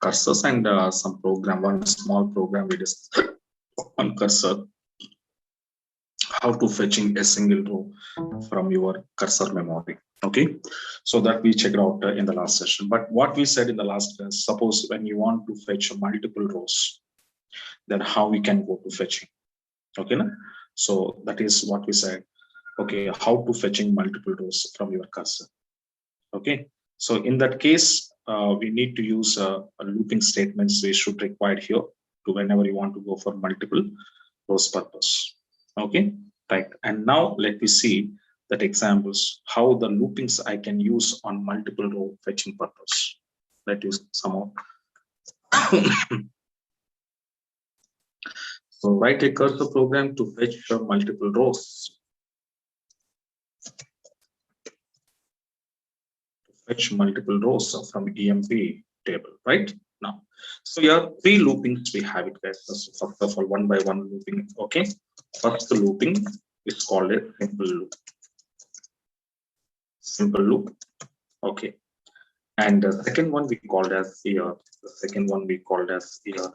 cursors and some program, one small program we discussed on cursor, how to fetching a single row from your cursor memory. Okay, so that we checked out in the last session. But what we said in the last class, suppose when you want to fetch multiple rows, then how we can go to fetching. Okay, na? So that is what we said. Okay, how to fetching multiple rows from your cursor. Okay, so in that case, we need to use a looping statements we should require here to whenever you want to go for multiple rows purpose. Okay, right. And now let me see that examples how the loopings I can use on multiple row fetching purpose. Let use some more. So write a cursor program to fetch multiple rows. Fetch multiple rows from EMP table, right? Now, so here three loopings we have it, guys. So first of all, one by one looping. Okay, first looping is called a simple loop. Simple loop. Okay, and the second one we called as here. The second one we called as here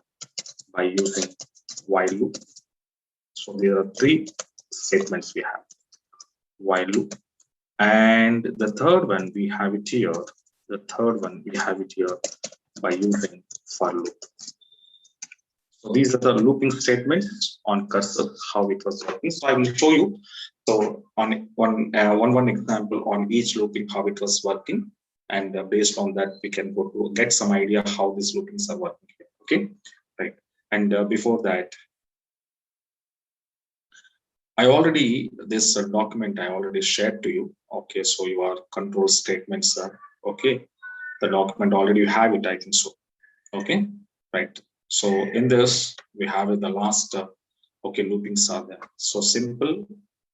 by using while loop. So there are three statements we have. While loop. And the third one we have it here. The third one we have it here by using for loop. So these are the looping statements on cursor, how it was working. So I will show you. So on one example on each looping, how it was working. And based on that, we can go to get some idea how these loopings are working. Okay, right. And before that, this document I already shared to you. Okay, so your control statements are okay. The document already you have it, I think so. Okay, right. So in this we have the last okay, loopings are there. So simple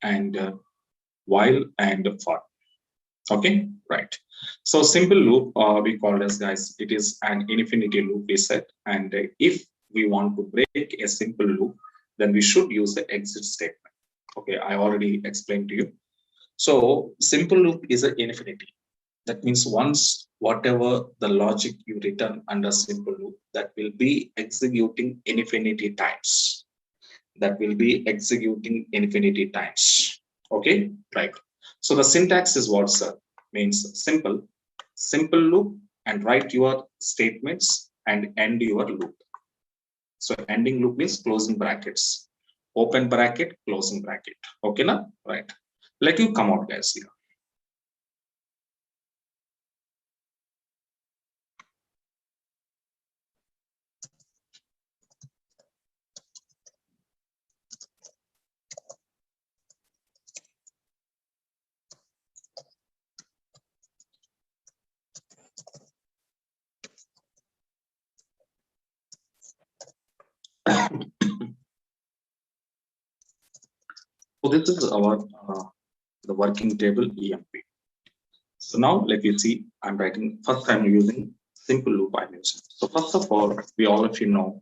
and while and for. Okay, right. So simple loop we call as, guys, it is an infinity loop we said, and if we want to break a simple loop, then we should use the exit statement. Okay, I already explained to you. So simple loop is an infinity. That means once whatever the logic you return under simple loop, that will be executing infinity times. That will be executing infinity times. Okay, right. So the syntax is what, sir? Means simple loop, and write your statements and end your loop. So ending loop means closing brackets, open bracket, closing bracket. Okay, now, right. Let you come out, guys, here. So this is our the working table EMP. So now let me see. I'm writing first. I'm using simple loop. I'm using. So first of all, we all of you know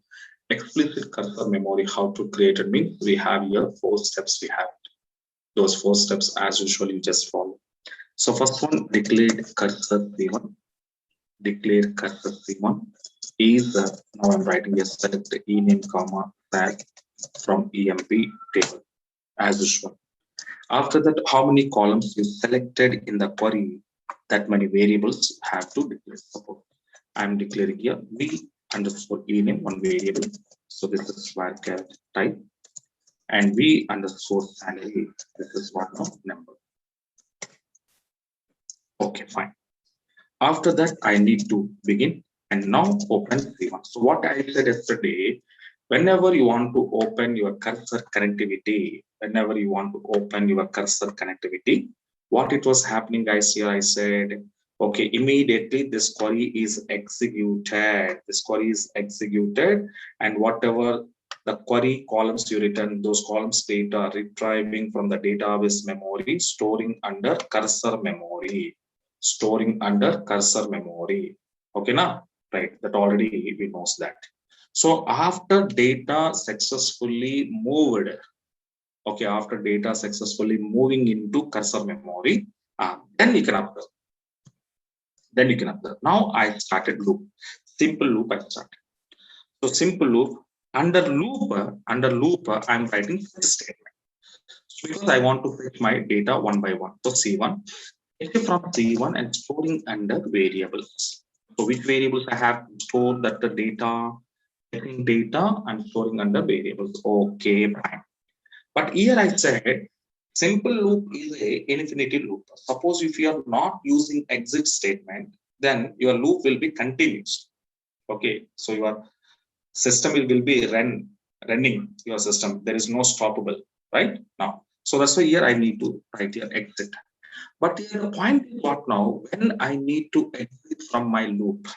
explicit cursor memory. How to create it means we have here 4 steps. We have those 4 steps as usual. You just follow. So first one, declared cursor C1. Declare cursor C1 is now I'm writing a select ename comma tag from EMP table as usual. After that, how many columns you selected in the query, that many variables have to declare. Suppose I'm declaring here v underscore ename one variable. So this is varchar type, and v underscore salary. This is what now number. Okay, fine. After that, I need to begin and now open C1. So what I said yesterday, whenever you want to open your cursor connectivity, what it was happening, guys, here I said, okay, immediately this query is executed. And whatever the query columns you return, those columns data retrieving from the database memory, storing under cursor memory. Okay, now, right? That already we knows that. So after data successfully moved, okay, after data successfully moving into cursor memory, then you can observe. Now I started loop. Simple loop I start. So simple loop, under loop, I'm writing fetch statement. So because I want to fetch my data one by one. So C1, fetch from C1 and storing under variables. So which variables I have stored that the data, getting data and storing under variables. Okay, fine. But here I said simple loop is a infinity loop. Suppose if you are not using exit statement, then your loop will be continuous. Okay, so your system will be running your system. There is no stoppable right now. So that's why here I need to write here exit. But here the point is what now? When I need to exit from my loop,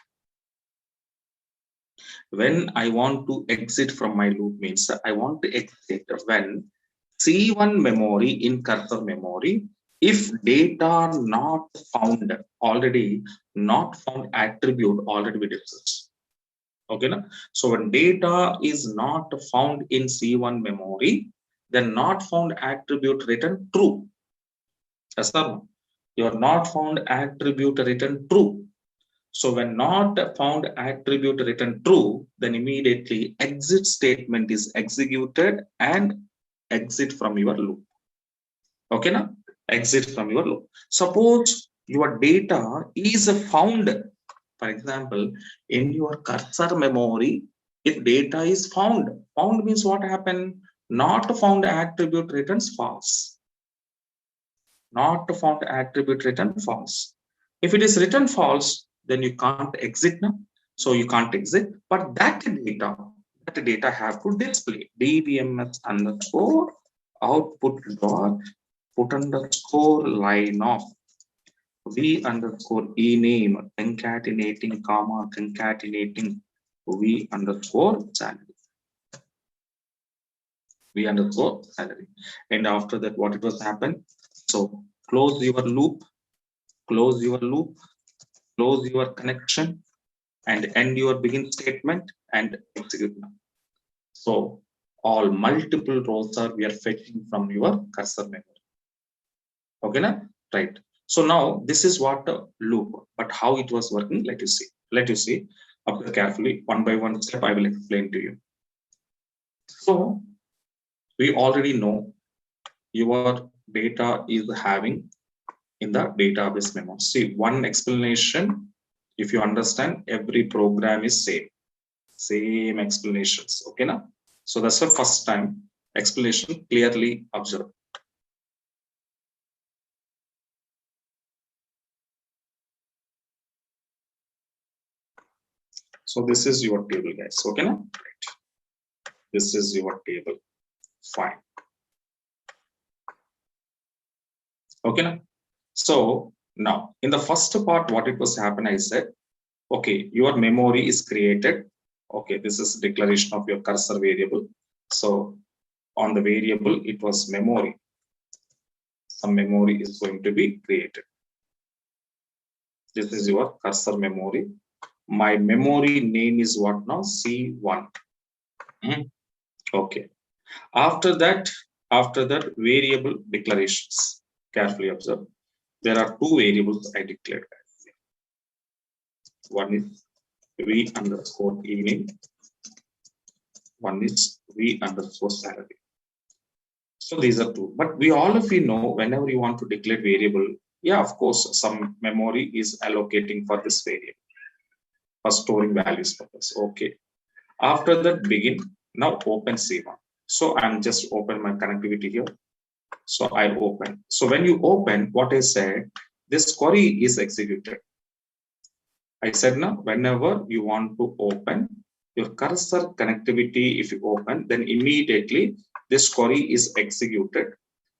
when I want to exit from my loop means I want to exit when C1 memory in cursor memory, if data not found already, not found attribute already we discussed. Okay, na? So when data is not found in C1 memory, then not found attribute written true. Yes, sir. Your not found attribute written true. So when not found attribute written true, then immediately exit statement is executed and exit from your loop. Okay, na? Exit from your loop. Suppose your data is found, for example, in your cursor memory, if data is found means what happened? Not found attribute returns false. Not found attribute return false. If it is written false, then you can't exit now. So you can't exit, but that data have to display dbms underscore output dot put underscore line of v underscore e name concatenating comma concatenating v underscore salary. V underscore salary. And after that, what it was happen? So close your loop, close your loop, close your connection, and end your begin statement and execute now. So all multiple rows are we are fetching from your cursor memory. Okay, na? Right. So now this is what a loop, but how it was working, let you see. Let you see. Observe carefully, one by one step, I will explain to you. So we already know your data is having in the database memo. See, one explanation, if you understand, every program is same explanations. Okay, now? So that's the first time explanation clearly observed. So this is your table, guys. Okay, now? Right. This is your table. Fine. Okay, now? So now in the first part, what it was happen, I said, okay, your memory is created. Okay, this is declaration of your cursor variable. So on the variable, it was memory. Some memory is going to be created. This is your cursor memory. My memory name is what now? C1. Okay. After that, variable declarations. Carefully observe. There are two variables I declared. One is v underscore evening. One is v underscore salary. So these are two. But we all of you know, whenever you want to declare variable, yeah, of course, some memory is allocating for this variable for storing values purpose. Okay. After that, begin. Now open C1. So I'm just open my connectivity here. So I open. So when you open, what I said, this query is executed. I said now, whenever you want to open your cursor connectivity, if you open, then immediately this query is executed.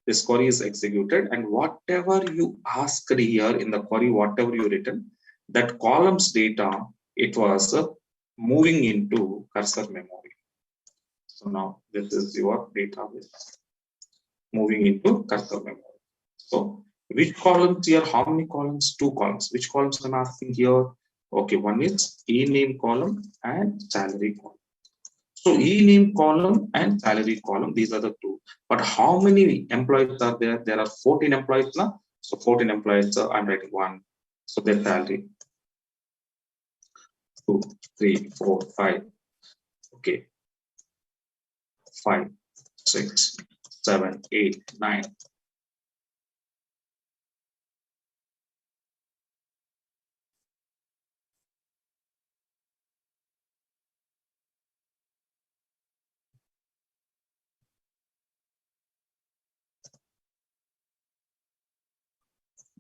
This query is executed, and whatever you asked here in the query, whatever you written, that columns data, it was moving into cursor memory. So now this is your database moving into cursor memory. So which columns here? How many columns? Two columns. Which columns I'm asking here? Okay, one is e-name column and salary column. So e-name column and salary column, these are the two. But how many employees are there? There are 14 employees now. So 14 employees, I'm writing one. So their salary. 2, 3, 4, 5. Okay, 5, 6, 7, 8, 9.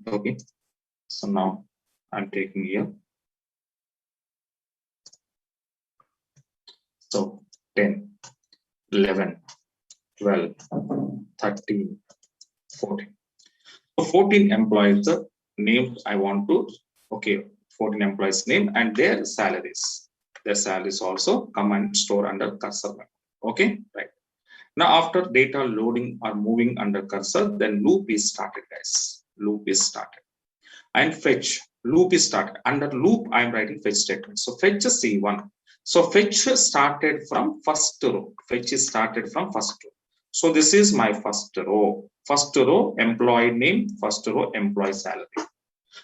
Okay, so now I'm taking here. So 10, 11, 12, 13, 14. So 14 employees names I want to, okay, 14 employees name and their salaries. Their salaries also come and store under cursor. Okay, right. Now after data loading or moving under cursor, then loop is started, guys. Loop is started. And fetch, loop is started. Under loop, I'm writing fetch statement. So fetch C1. So fetch started from first row. Fetch is started from first row. So this is my first row. First row, employee name. First row, employee salary.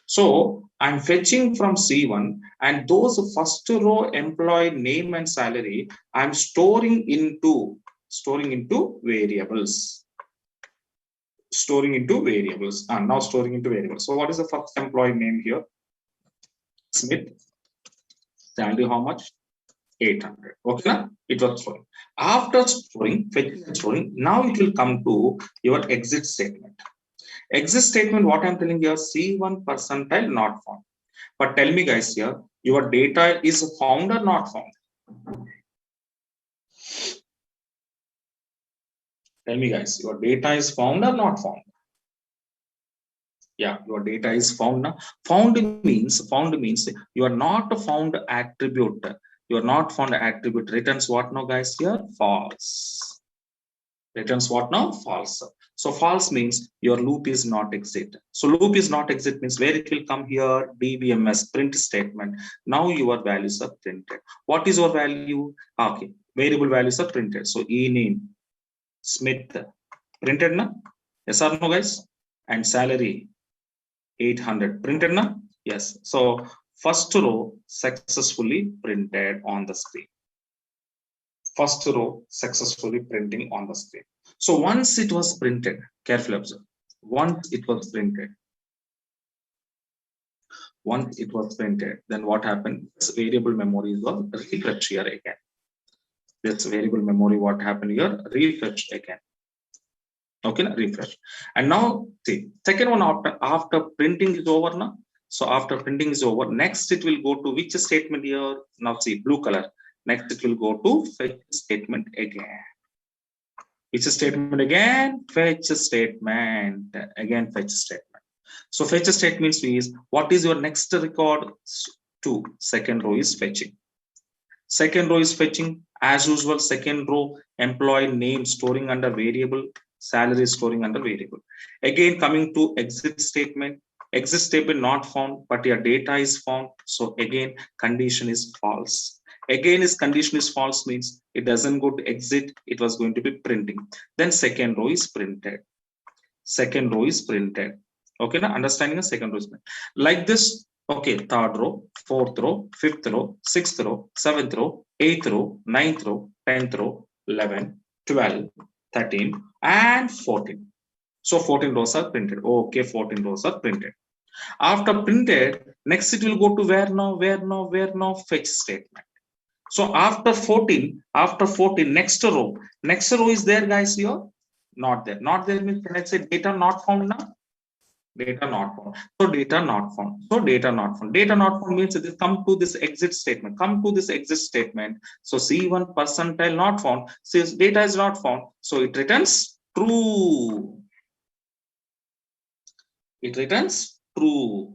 So I'm fetching from C1, and those first row employee name and salary, I'm storing into variables. Storing into variables. And now storing into variables. So what is the first employee name here? Smith. Salary how much? 800. Okay, it was storing. After storing, fetching and storing, now it will come to your exit statement. Exit statement, what I'm telling you, C1 percentile not found. But tell me, guys, here, your data is found or not found? Tell me, guys, your data is found or not found? Yeah, your data is found. Found means you are not found attribute. You are not found attribute returns what now, guys? Here false. Returns what now? False. So false means your loop is not exit. So loop is not exit means where it will come here, DBMS print statement. Now your values are printed. What is your value? Okay, variable values are printed. So e name Smith printed na? Yes or no, guys? And salary 800 printed na? Yes. So first row successfully printed on the screen. First row successfully printing on the screen. So once it was printed, carefully observe. Once it was printed, then what happened? This variable memory was refreshed here again. This variable memory, what happened here? Refreshed again. Okay, refresh. And now see, second one after printing is over now. So after printing is over, next it will go to which statement here? Now see, blue color. Next it will go to fetch statement again. Which statement again? Fetch statement. Again, fetch statement. So fetch statement is what is your next record? 2. Second row is fetching. Second row is fetching. As usual, second row employee name storing under variable, salary storing under variable. Again, coming to exit statement. Exit statement not found, but your data is found. So again, condition is false. Again, is condition is false means it doesn't go to exit, it was going to be printing. Then second row is printed. Second row is printed. Okay, now understanding the second row is printed. Like this, okay, third row, fourth row, fifth row, sixth row, seventh row, eighth row, ninth row, 10th row, 11, 12, 13, and 14. So 14 rows are printed. Okay, 14 rows are printed. After printed, next it will go to where now, fetch statement. So after 14, next row is there, guys, here? Not there. Not there means, can I say data not found now? Data not found. So data not found. So data not found. Data not found means it come to this exit statement. Come to this exit statement. So C1 percentile not found. Says data is not found. So it returns true. It returns true.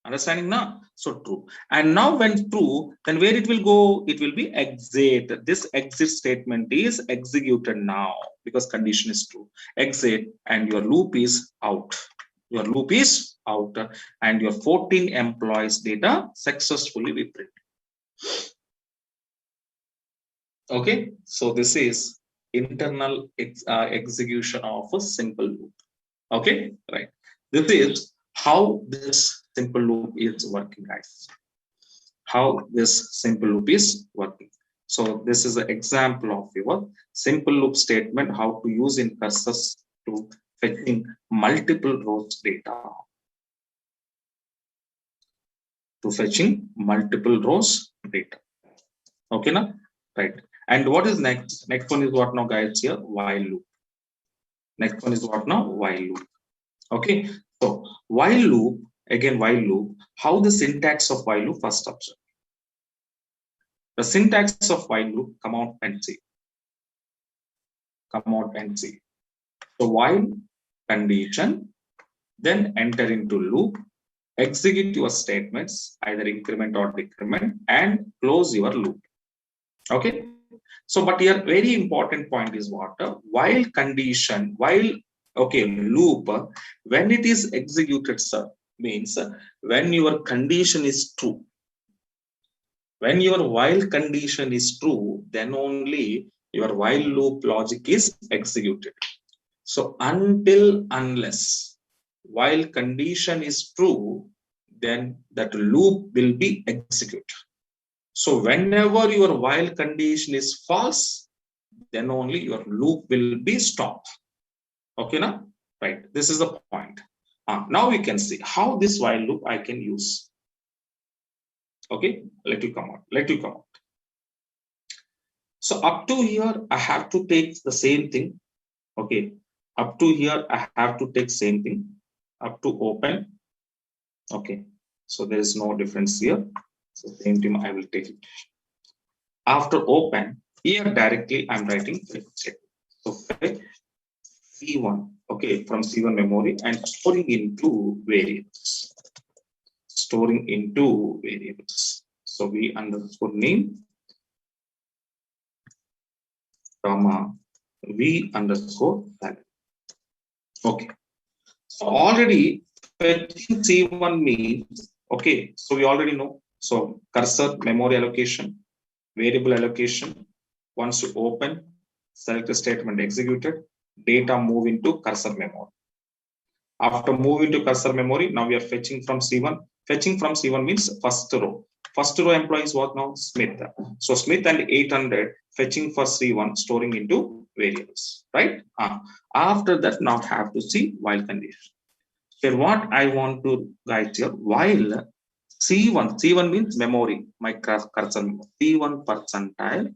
Understanding now? So true. And now when true, then where it will go? It will be exit. This exit statement is executed now because condition is true. Exit and your loop is out. Your loop is out and your 14 employees data successfully be printed. Okay, so this is internal execution of a simple loop. Okay, right. This is how this simple loop is working, guys. how this simple loop is working. So this is an example of your simple loop statement, how to use in cursors to fetching multiple rows data. To fetching multiple rows data. Okay, now? Right. And what is next? Next one is what now, guys? Here, while loop. Next one is what now? While loop. Okay. So while loop, again, while loop, how the syntax of while loop first observe. The syntax of while loop, come out and see. Come out and see. So while condition, then enter into loop, execute your statements, either increment or decrement, and close your loop. Okay. So, but here very important point is what? While condition, while okay, loop, when it is executed, sir, means when your condition is true. When your while condition is true, then only your while loop logic is executed. So until unless while condition is true, then that loop will be executed. So whenever your while condition is false, then only your loop will be stopped. Okay, now? Right. This is the point. Now we can see how this while loop I can use. Okay, let you come out. Let you come out. So up to here, I have to take the same thing. Okay, up to here, I have to take same thing. Up to open. Okay, so there is no difference here. So same thing I will take it. After open, here directly I'm writing check. So fetch C1, okay, from C1 memory and storing into variables. Storing into variables. So v underscore name, comma v underscore value. Okay. So already fetching C1 means, okay, so we already know. So cursor, memory allocation, variable allocation. Once you open, select a statement executed, data move into cursor memory. After moving to cursor memory, now we are fetching from C1. Fetching from C1 means first row. First row employee is what now? Smith. So Smith and 800 fetching for C1, storing into variables, right? After that, now have to see while condition. Here, what I want to write here, while C1 means memory, my cursor memory. C1 percentile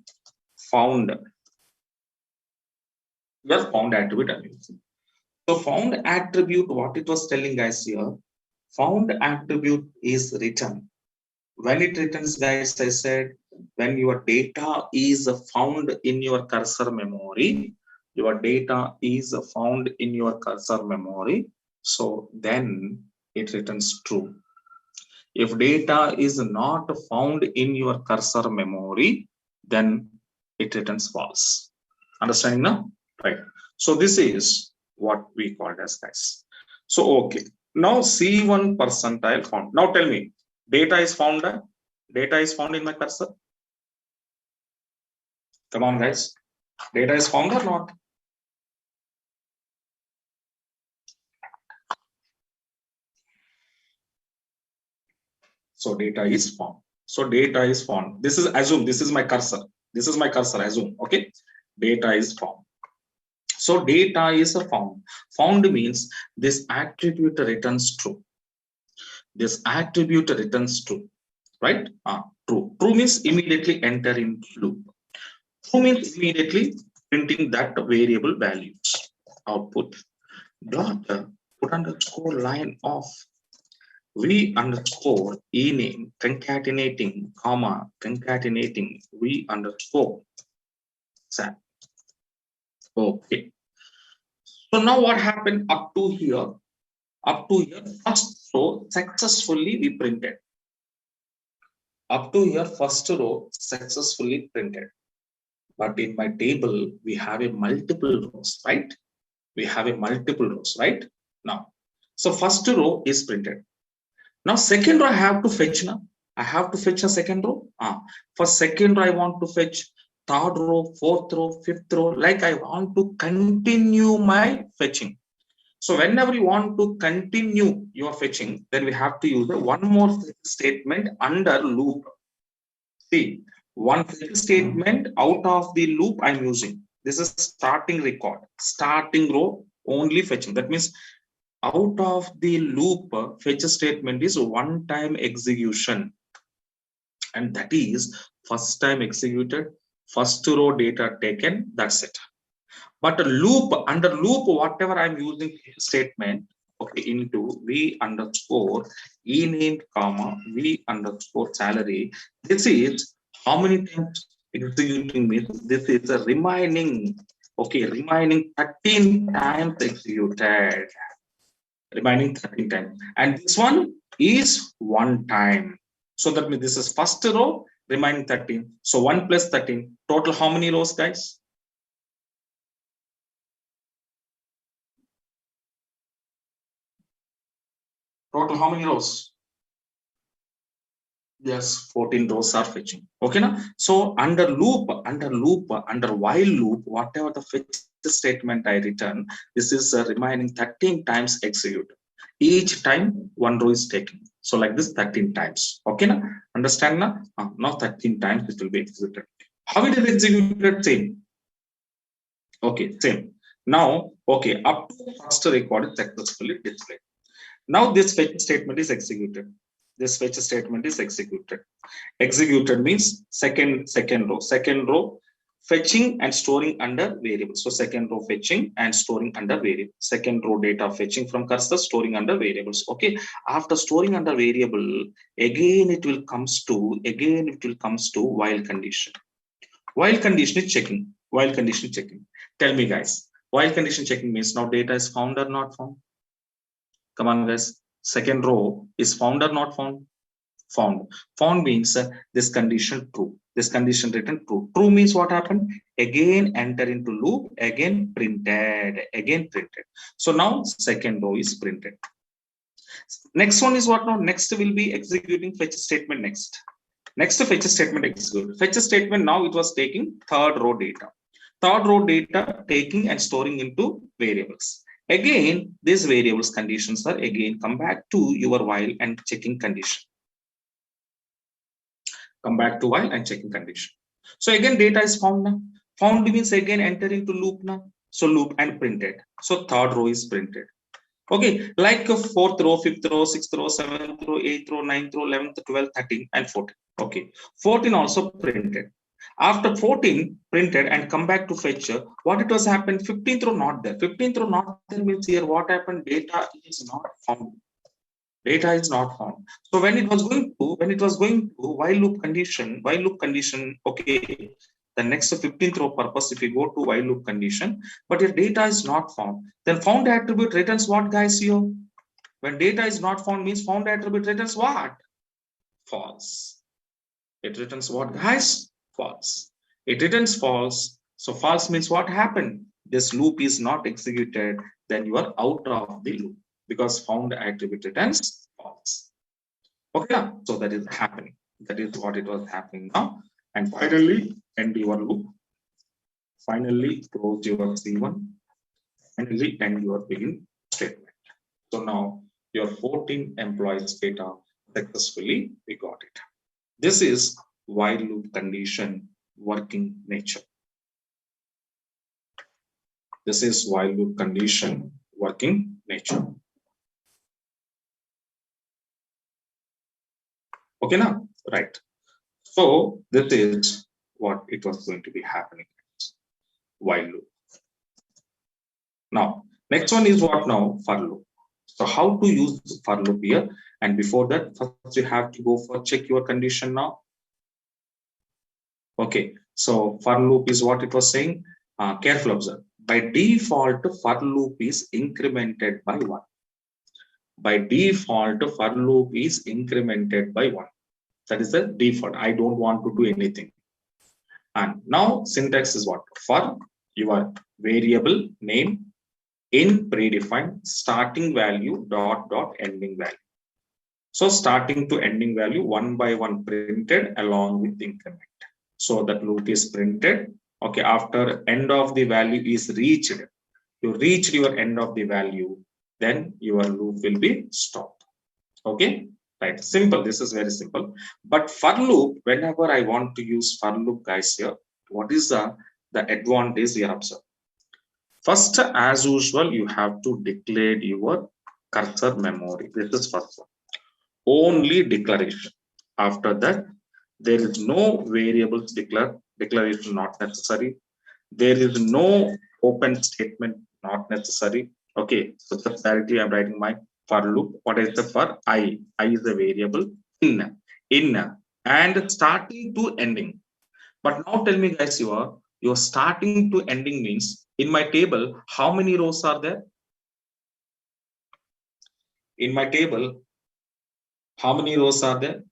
found. Just found attribute. So found attribute, what it was telling guys here, found attribute is written. When it returns, guys, I said, when your data is found in your cursor memory, your data is found in your cursor memory. So then it returns true. If data is not found in your cursor memory, then it returns false. Understanding now? Right. So this is what we called as guys. So, okay. Now C1 percentile found. Now tell me, data is found in my cursor. Come on, guys. Data is found or not? So data is found. So data is found. This is assume. This is my cursor. This is my cursor. Assume. Okay. Data is found. So data is found. Found means this attribute returns true. This attribute returns true. Right? True. True means immediately enter in loop. True means immediately printing that variable values. Output dot put underscore line of v underscore ename concatenating comma concatenating v underscore sat. Okay. So now what happened up to here? Up to here, first row successfully we printed. Up to here, first row successfully printed. But in my table, we have a multiple rows, right? We have a multiple rows, right? Now, so first row is printed. Now, second row I have to fetch now. I have to fetch a second row. For second row, I want to fetch third row, fourth row, fifth row. Like I want to continue my fetching. So whenever you want to continue your fetching, then we have to use one more statement under loop. See, one fetch statement out of the loop I'm using. This is starting record, starting row, only fetching. That means out of the loop, fetch statement is one time execution. And that is first time executed, first row data taken, that's it. But a loop, under loop, whatever I'm using statement, okay, into v underscore e name comma v underscore salary. This is how many times executing means this is a remaining, okay, remaining 13 times executed, remaining 13 times, and this one is one time. So that means this is first row remaining 13. So 1 plus 13, total how many rows, guys? Total how many rows? Yes, 14 rows are fetching. Okay, now so under while loop, whatever the fetch statement I return, this is remaining 13 times execute. Each time one row is taken. So like this 13 times. Okay, now understand now? Now 13 times it will be executed. How it is executed? Same. Okay, same. Now, okay, up to first record is successfully displayed. Now this fetch statement is executed. This fetch statement is executed. Executed means second row fetching and storing under variable. So second row fetching and storing under variable. Second row data fetching from cursor, storing under variables. Okay. After storing under variable, again it will comes to while condition. While condition is checking. While condition checking. Tell me, guys. While condition checking means now data is found or not found? Come on, guys. Second row is found or not found? Found. Found means this condition true. This condition written true. True means what happened? Again enter into loop, again printed. So now second row is printed. Next one is what now? Next will be executing fetch statement next. Next fetch statement execute. Fetch statement now it was taking third row data. Third row data taking and storing into variables. Again, these variables conditions are again come back to your while and checking condition. Come back to while and checking condition. So again, data is found now. Found means again enter into loop now. So loop and printed. So third row is printed. Okay, like a fourth row, fifth row, sixth row, seventh row, eighth row, ninth row, 11th, 12th, 13, and 14. Okay, 14 also printed. After 14 printed and come back to fetch, what it was happened? 15th row not there. 15th row not there means here what happened? Data is not found. Data is not found. So when it was going to while loop condition, okay, the next 15th row purpose, if you go to while loop condition, but your data is not found, then found attribute returns what, guys? Here, when data is not found means found attribute returns what? False. It returns what, guys? False. It returns false. So false means what happened? This loop is not executed, then you are out of the loop, because found attribute returns false. Okay, so that is happening. That is what it was happening now. And finally, end your loop. Finally, close your C1. Finally, end your begin statement. So now your 14 employees data successfully we got it. This is while loop condition working nature. This is while loop condition working nature. Okay, now, right. So this is what it was going to be happening while loop. Now, next one is what now? For loop. So how to use for loop here? And before that, first you have to go for check your condition now. Okay, so for loop is what it was saying. Careful observe. By default, for loop is incremented by 1. By default, for loop is incremented by 1. That is the default. I don't want to do anything. And now syntax is what? For your variable name in predefined starting value dot ending value. So starting to ending value 1 by 1 printed along with increment. So that loop is printed. Okay, after end of the value is reached, you reached your end of the value, then your loop will be stopped. Okay, Right? Simple. This is very simple. But for loop, whenever I want to use for loop, guys, here, what is the advantage here? Observe. First, as usual, you have to declare your cursor memory. This is first one. Only declaration. After that, there is no variables declaration not necessary. There is no open statement not necessary. Okay, so just directly I'm writing my for loop. What is the for I? I is the variable in and starting to ending. But now tell me, guys, your starting to ending means in my table, how many rows are there? In my table, how many rows are there?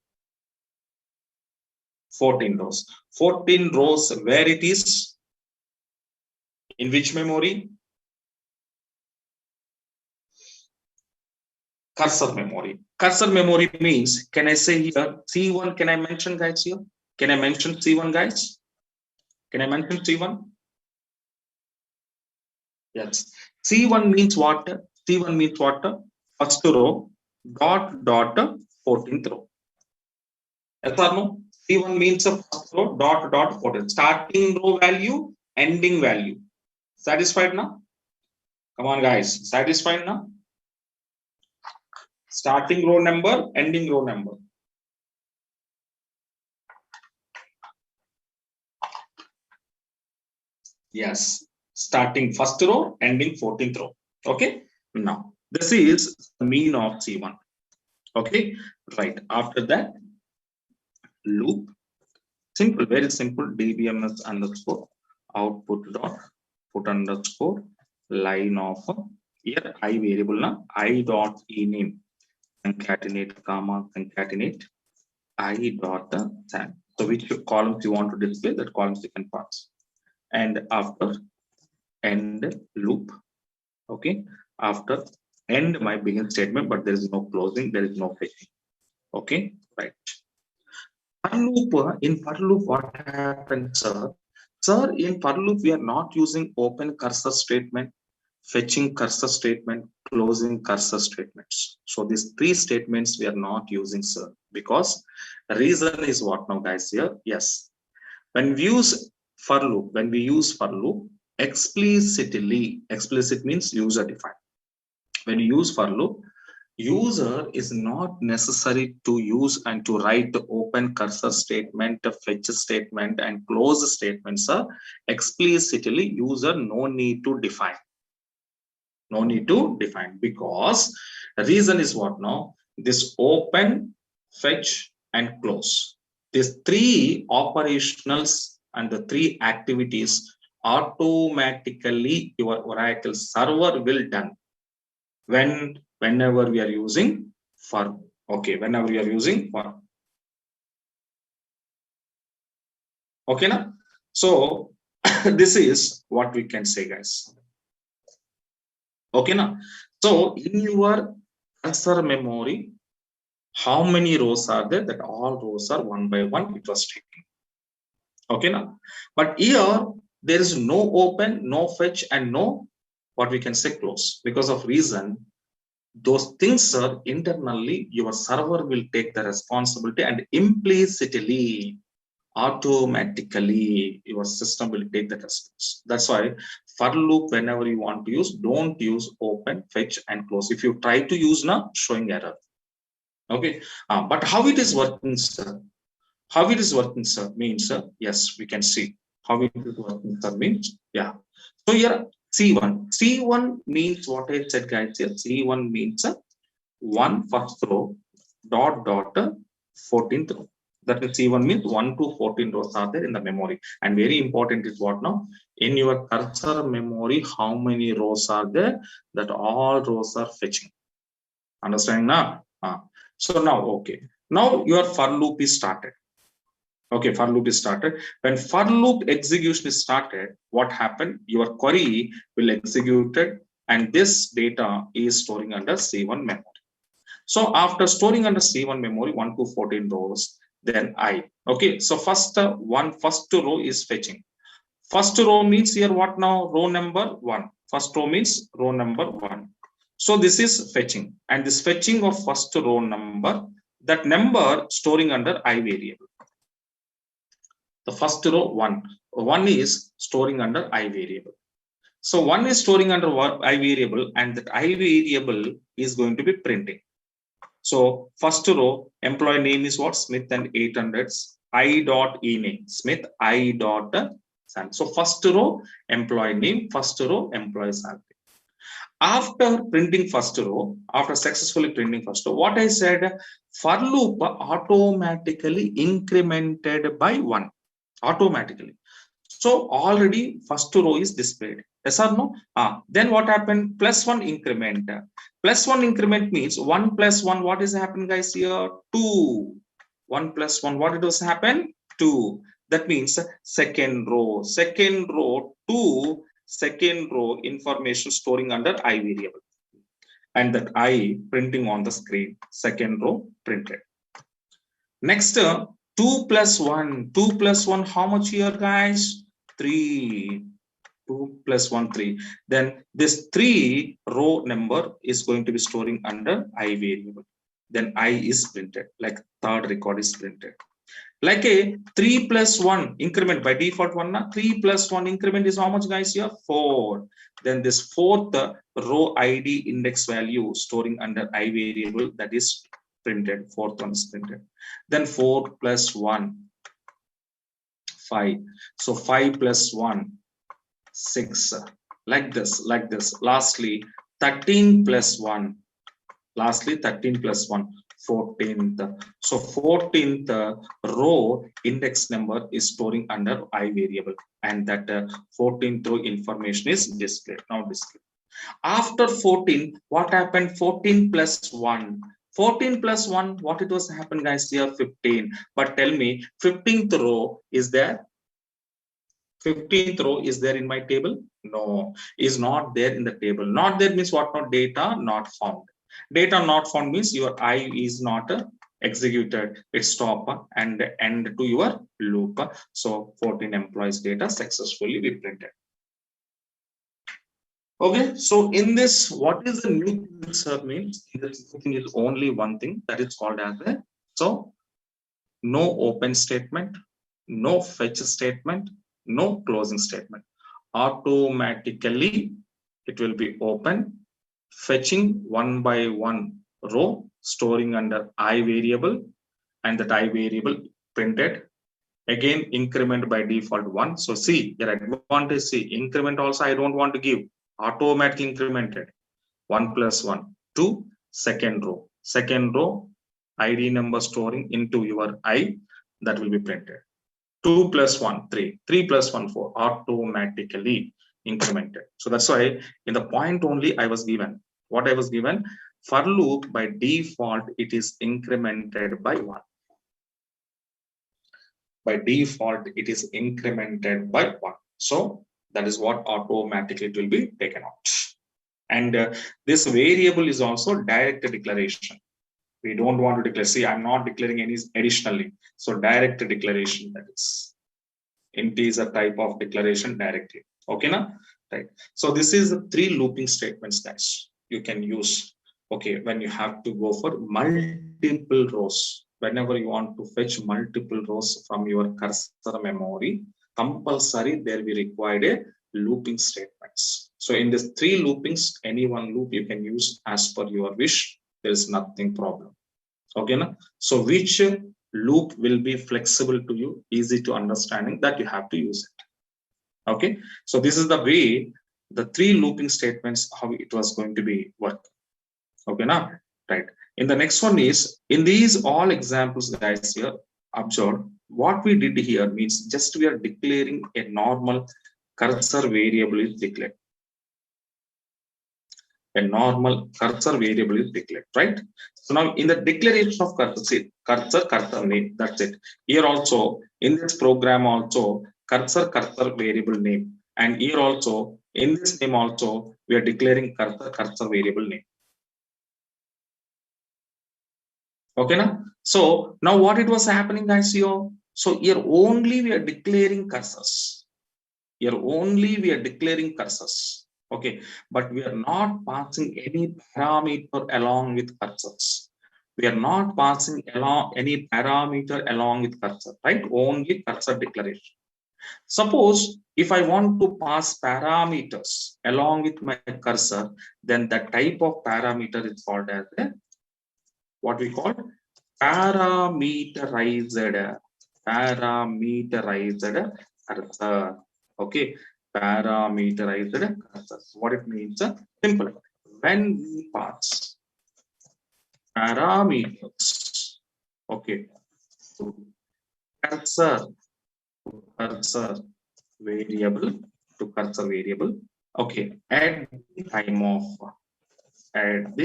14 rows. 14 rows, where it is? In which memory? Cursor memory. Cursor memory means, can I say here, C1, can I mention, guys, here? Can I mention C1, guys? Can I mention C1? Yes. C1 means what? C1 means what? First row, dot, 14th row. Yes or no? C1 means a first row, dot, 14th. Starting row value, ending value. Satisfied now? Come on, guys. Satisfied now? Starting row number, ending row number. Yes. Starting first row, ending 14th row. Okay. Now, this is the mean of C1. Okay. Right. After that, loop. Simple, very simple. DBMS underscore output dot put underscore line of here I variable now I dot e name concatenate comma concatenate I dot sand. So which columns you want to display, that columns you can pass. And after end loop, okay, after end my begin statement, but there is no closing, there is no fetching. Okay, right. For loop, in for loop, what happens, sir? Sir, in for loop, we are not using open cursor statement, fetching cursor statement, closing cursor statements. So these three statements we are not using, sir, because the reason is what now, guys, here? Yes. When we use for loop, explicitly, explicit means user defined. When you use for loop, user is not necessary to use and to write the open cursor statement, the fetch statement, and close statements are explicitly user no need to define. No need to define, because the reason is what now? This open, fetch, and close. These three operationals and the three activities automatically your Oracle server will done whenever we are using for. Okay, whenever we are using for. Okay, now. So this is what we can say, guys. Okay, now. So in your cursor memory, how many rows are there? That all rows are one by one it was taken. Okay, now. But here there is no open, no fetch, and no what we can say close, because of reason those things are internally your server will take the responsibility, and implicitly automatically your system will take the response. That's why for loop, whenever you want to use, don't use open, fetch, and close. If you try to use now, showing error. Okay, but how it is working, sir? How it is working, sir, means, yes, we can see how it is working, sir, means, yeah. So here C1 means what I said, guys. Here C1 means one first row dot 14th row. That is C1 means 1 to 14 rows are there in the memory. And very important is what now? In your cursor memory, how many rows are there? That all rows are fetching. Understanding now? So now, okay. Now your for loop is started. Okay, for loop is started. When for loop execution is started, what happened? Your query will executed, and this data is storing under C1 memory. So after storing under C1 memory, 1 to 14 rows, then I. Okay, so first row is fetching. First row means here what now? Row number 1. First row means row number 1. So this is fetching, and this fetching of first row number that number storing under I variable. The first row 1 is storing under I variable. So 1 is storing under I variable, and that I variable is going to be printing. So first row employee name is what? Smith and 800s. I dot e name Smith I dot salary. So first row employee name, first row employee salary. After printing first row, after successfully printing first row, what I said, for loop automatically incremented by 1 automatically. So already first row is displayed. Yes or no? Then what happened? Plus 1 increment. Plus 1 increment means 1 plus 1. What is happening, guys? Here 2. 1 plus 1. What it was happen? 2. That means second row. Second row 2. Second row information storing under I variable, and that I printing on the screen. Second row printed. Next, 2 plus 1. 2 plus 1. How much here, guys? 3. 2 plus 1, 3. Then this 3 row number is going to be storing under I variable. Then I is printed, like third record is printed. Like a 3 plus 1 increment by default 1. 3 plus 1 increment is how much, guys? Here 4. Then this fourth row ID index value storing under I variable, that is printed. Fourth one is printed. Then 4 plus 1, 5. So 5 plus 1, 6. Like this. Lastly 13 plus 1. Lastly 13 plus 1. 14th. So 14th row index number is storing under I variable, and that 14th row information is displayed. Now displayed. After 14, what happened? 14 plus 1. 14 plus 1, what it was happened, guys? Here 15. But tell me, 15th row is there? 15th row is there in my table? No, is not there in the table. Not there means what? Not data not found. Data not found means your I is not executed. It stop and end to your loop. So 14 employees data successfully be printed. Okay, so in this, what is the new thing means? This thing is only one thing, that is called as a, so no open statement, no fetch statement, no closing statement. Automatically it will be open, fetching one by one row, storing under I variable, and that I variable printed. Again, increment by default 1. So see, your advantage, see, increment also I don't want to give. Automatically incremented. 1 plus 1, 2, second row. Second row, ID number storing into your I, that will be printed. 2 plus 1, 3. 3 plus 1, 4. Automatically incremented. So that's why in the point only I was given. What I was given? For loop by default, it is incremented by 1. By default, it is incremented by 1. So that is what automatically it will be taken out. And this variable is also direct declaration. We don't want to declare. See, I'm not declaring any additionally. So direct declaration, that is integer type of declaration directly. Okay, now, right? So this is the 3 looping statements, guys. You can use. Okay, when you have to go for multiple rows, whenever you want to fetch multiple rows from your cursor memory, compulsory there will be required a looping statements. So in this 3 loopings, any one loop you can use as per your wish. There is nothing problem. Okay, na? So which loop will be flexible to you, easy to understanding, that you have to use it. Okay, so this is the way the 3 looping statements, how it was going to be work. Okay, now, right. In the next one is, in these all examples, guys, here, observe what we did here means just we are declaring a normal cursor variable is declared. A normal cursor variable is declared, right? So now in the declaration of cursor name, that's it. Here also, in this program also, cursor variable name. And here also, in this name also, we are declaring cursor variable name. Okay, now? So now what it was happening, guys, here? So here only we are declaring cursors. Here only we are declaring cursors. Okay, but we are not passing any parameter along with cursors. We are not passing along any parameter along with cursor, right? Only cursor declaration. Suppose if I want to pass parameters along with my cursor, then the type of parameter is called as a, what we call parameterized cursor. Okay, parameterized cursor. What it means? Simple. When we pass parameters, okay, to cursor variable okay, at the time of at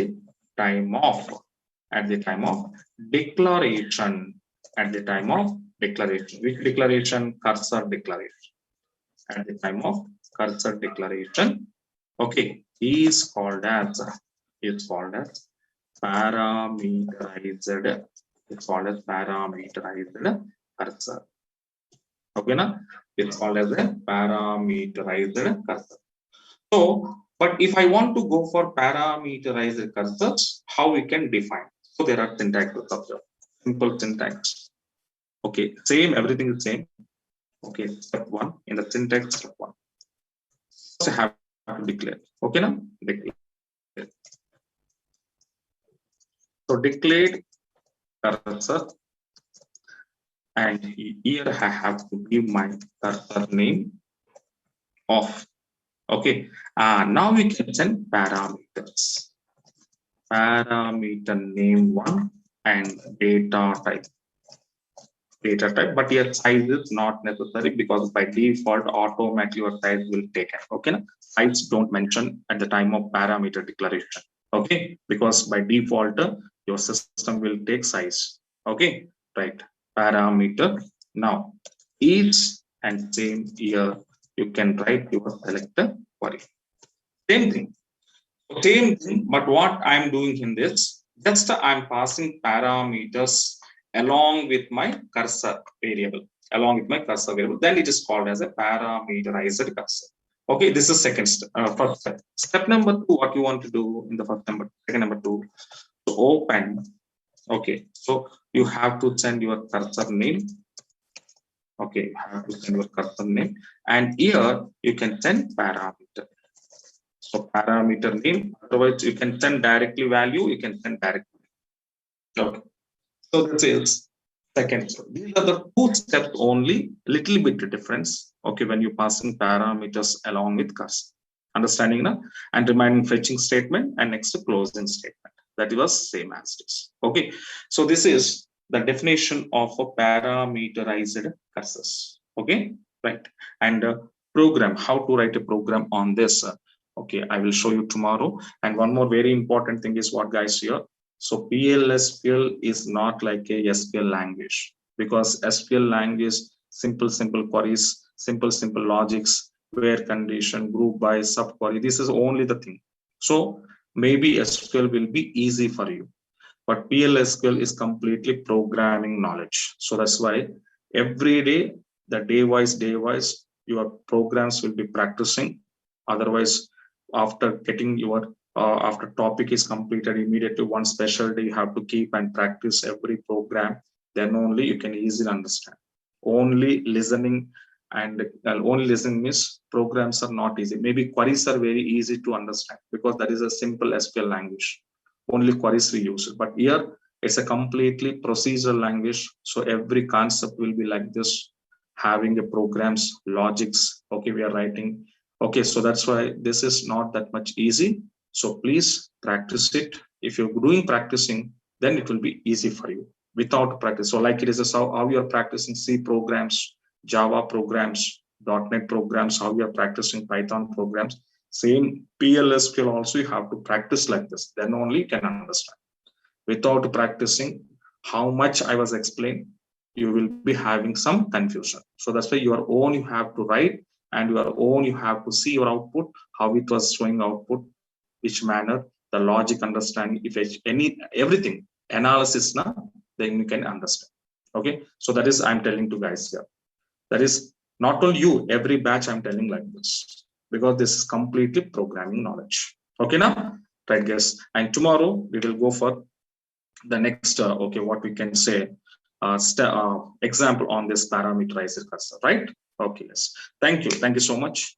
the time of declaration, which declaration? Cursor declaration. At the time of cursor declaration, okay, is called as parameterized. It's called as parameterized cursor. Okay, na? It's called as a parameterized cursor. So, but if I want to go for parameterized cursors, how we can define? So there are syntaxes of the simple syntax. Okay, same, everything is same. Okay, step one in the syntax, step one. So have to declare. Okay, now declare. So declared cursor, and here I have to give my cursor name of. Okay, now we can send parameters. Parameter name one and data type. But your size is not necessary because by default automatically your size will take it. Okay, size don't mention at the time of parameter declaration. Okay, because by default your system will take size. Okay, right. Parameter. Now each and same here you can write your selector query. Same thing, but what I'm doing in this, just I'm passing parameters along with my cursor variable, then it is called as a parameterized cursor. Okay, this is second step. First step. Step number two, what you want to do in the second number two, so open. Okay, so you have to send your cursor name. Okay, you have to send your cursor name, and here you can send parameter. So parameter name, otherwise you can send directly value, you can send directly. Okay. So this is second step. These are the two steps only, little bit difference. Okay, when you passing parameters along with cursor. Understanding now? And remaining fetching statement and next closing statement. That was same as this. Okay. So this is the definition of a parameterized cursors. Okay, right. And program, how to write a program on this. Okay, I will show you tomorrow. And one more very important thing is what, guys, here. So PLSQL is not like a SQL language, because SQL language, simple queries, simple logics, where condition, group by, subquery. This is only the thing. So maybe SQL will be easy for you, but PLSQL is completely programming knowledge. So that's why every day, the day wise, your programs will be practicing. Otherwise, after getting your after topic is completed, immediately one special day you have to keep and practice every program. Then only you can easily understand. Only listening and only listening means programs are not easy. Maybe queries are very easy to understand because that is a simple SQL language. Only queries we use. But here it's a completely procedural language. So every concept will be like this, having a programs, logics. Okay, we are writing. Okay, so that's why this is not that much easy. So please practice it. If you're doing practicing, then it will be easy for you. Without practice, so like it is how you are practicing C programs, Java programs, .NET programs, how you are practicing Python programs. Same PLSQL also you have to practice like this. Then only you can understand. Without practicing, how much I was explaining, you will be having some confusion. So that's why your own you have to write, and your own you have to see your output, how it was showing output, which manner, the logic understanding, if any everything analysis now, then you can understand. Okay, so that is I'm telling to guys here. That is not only you, every batch I'm telling like this, because this is completely programming knowledge. Okay, now, right, guys, and tomorrow we will go for the next okay, what we can say example on this parameterized cursor, right? Okay, yes. Thank you so much.